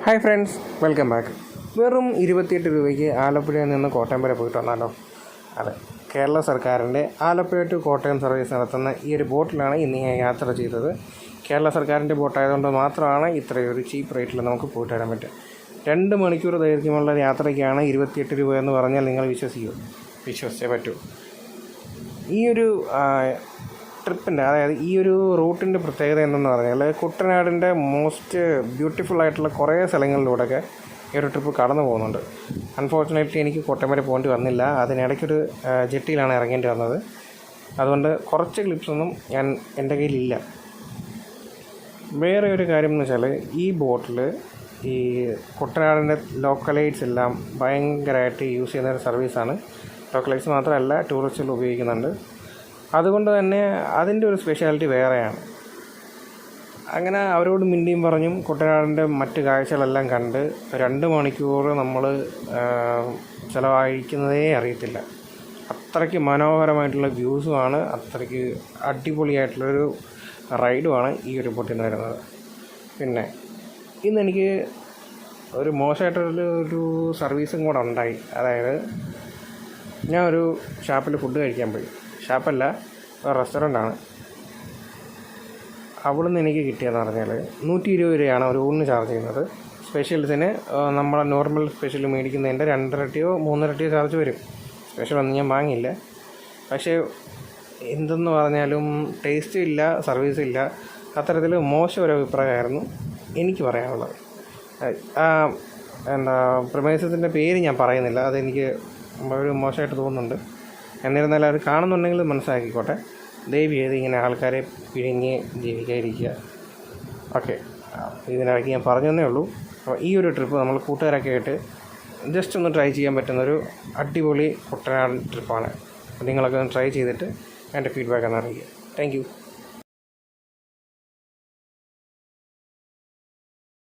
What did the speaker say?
Hi friends, welcome back. വെറും 28 രൂപയ്ക്ക് ആലപ്പുഴയിൽ നിന്ന് കോട്ടയം വരെ പോയിട്ട് വന്നാലോ? അതെ, കേരള സർക്കാരിൻ്റെ ആലപ്പുഴ ടു കോട്ടയം സർവീസ് നടത്തുന്ന ഈ ഒരു ബോട്ടിലാണ് ഇന്ന് ഞാൻ യാത്ര ചെയ്തത്. കേരള സർക്കാരിൻ്റെ ബോട്ടായതുകൊണ്ട് മാത്രമാണ് ഇത്രയൊരു ചീപ്പ് റേറ്റിൽ നമുക്ക് പോയിട്ട് വരാൻ പറ്റുക. 2 മണിക്കൂർ ദൈർഘ്യമുള്ള യാത്രയ്ക്കാണ് 28 രൂപ എന്ന് പറഞ്ഞാൽ നിങ്ങൾ വിശ്വസിച്ചേ പറ്റൂ. ഈ ഒരു ട്രിപ്പിൻ്റെ, അതായത് ഈ ഒരു റൂട്ടിൻ്റെ പ്രത്യേകത എന്തെന്ന് പറഞ്ഞാൽ, കുട്ടനാടിൻ്റെ മോസ്റ്റ് ബ്യൂട്ടിഫുൾ ആയിട്ടുള്ള കുറേ സ്ഥലങ്ങളിലൂടെയൊക്കെ ഈ ഒരു ട്രിപ്പ് കടന്നു പോകുന്നുണ്ട്. അൺഫോർച്ചുനേറ്റ്ലി എനിക്ക് കോട്ടയം വരെ പോകേണ്ടി വന്നില്ല. അതിനിടയ്ക്കൊരു ജെട്ടിയിലാണ് ഇറങ്ങേണ്ടി വന്നത്. അതുകൊണ്ട് കുറച്ച് ക്ലിപ്സൊന്നും എൻ്റെ കയ്യിലില്ല. വേറെ ഒരു കാര്യം എന്ന് വെച്ചാൽ, ഈ ബോട്ടിൽ ഈ കുട്ടനാടിൻ്റെ ലോക്കലൈറ്റ്സ് എല്ലാം ഭയങ്കരമായിട്ട് യൂസ് ചെയ്യുന്ന ഒരു സർവീസാണ്. ലോക്കലൈറ്റ്സ് മാത്രമല്ല, ടൂറിസ്റ്റുകൾ ഉപയോഗിക്കുന്നുണ്ട്. അതുകൊണ്ട് തന്നെ അതിൻ്റെ ഒരു സ്പെഷ്യാലിറ്റി വേറെയാണ്. അങ്ങനെ അവരോട് മിണ്ടിയും പറഞ്ഞും കുട്ടനാടിൻ്റെ മറ്റ് കാഴ്ചകളെല്ലാം കണ്ട് 2 മണിക്കൂർ നമ്മൾ ചിലവഴിക്കുന്നതേ അറിയത്തില്ല. അത്രയ്ക്ക് മനോഹരമായിട്ടുള്ള വ്യൂസുമാണ്, അത്രയ്ക്ക് അടിപൊളിയായിട്ടുള്ളൊരു റൈഡുമാണ് ഈ ഒരു ബോട്ടിൽ നിന്ന് വരുന്നത്. പിന്നെ ഇന്നെനിക്ക് ഒരു മോശമായിട്ടൊരു സർവീസും കൂടെ ഉണ്ടായി. അതായത്, ഞാൻ ഒരു ഷാപ്പിൽ ഫുഡ് കഴിക്കാൻ പോയി. ഷാപ്പല്ല, റെസ്റ്റോറൻ്റാണ്. അവിടെ നിന്ന് എനിക്ക് കിട്ടിയതെന്ന് പറഞ്ഞാൽ 120 രൂപയാണ് ഒരു ഊണിന് ചാർജ് ചെയ്യുന്നത്. സ്പെഷ്യൽസിന് നമ്മളെ നോർമൽ സ്പെഷ്യൽ മേടിക്കുന്നതിൻ്റെ 2 ഇരട്ടിയോ 3 ഇരട്ടിയോ ചാർജ് വരും. സ്പെഷ്യൽ ഒന്നും ഞാൻ വാങ്ങിയില്ല. പക്ഷേ എന്തെന്ന് പറഞ്ഞാലും ടേസ്റ്റും ഇല്ല, സർവീസും ഇല്ല. അത്തരത്തിൽ മോശം ഒരു അഭിപ്രായമായിരുന്നു എനിക്ക് പറയാനുള്ളത്. പ്രമേസത്തിൻ്റെ പേര് ഞാൻ പറയുന്നില്ല, അതെനിക്ക് ഒരു മോശമായിട്ട് തോന്നുന്നുണ്ട്. എന്നിരുന്നാലും അത് കാണുന്നുണ്ടെങ്കിൽ മനസ്സിലാക്കിക്കോട്ടെ. ദയവ് ചെയ്ത് ഇങ്ങനെ ആൾക്കാരെ പിഴിഞ്ഞ് ജീവിക്കാതിരിക്കുക. ഓക്കെ, ഇതിനിടയ്ക്ക് ഞാൻ പറഞ്ഞതേ ഉള്ളൂ. അപ്പോൾ ഈ ഒരു ട്രിപ്പ് നമ്മൾ കൂട്ടുകാരൊക്കെ ആയിട്ട് ജസ്റ്റ് ഒന്ന് ട്രൈ ചെയ്യാൻ പറ്റുന്നൊരു അടിപൊളി കുട്ടനാടൻ ട്രിപ്പാണ്. നിങ്ങളൊക്കെ ഒന്ന് ട്രൈ ചെയ്തിട്ട് എൻ്റെ ഫീഡ്ബാക്ക് ഒന്ന് അറിയിക്കുക. Thank you.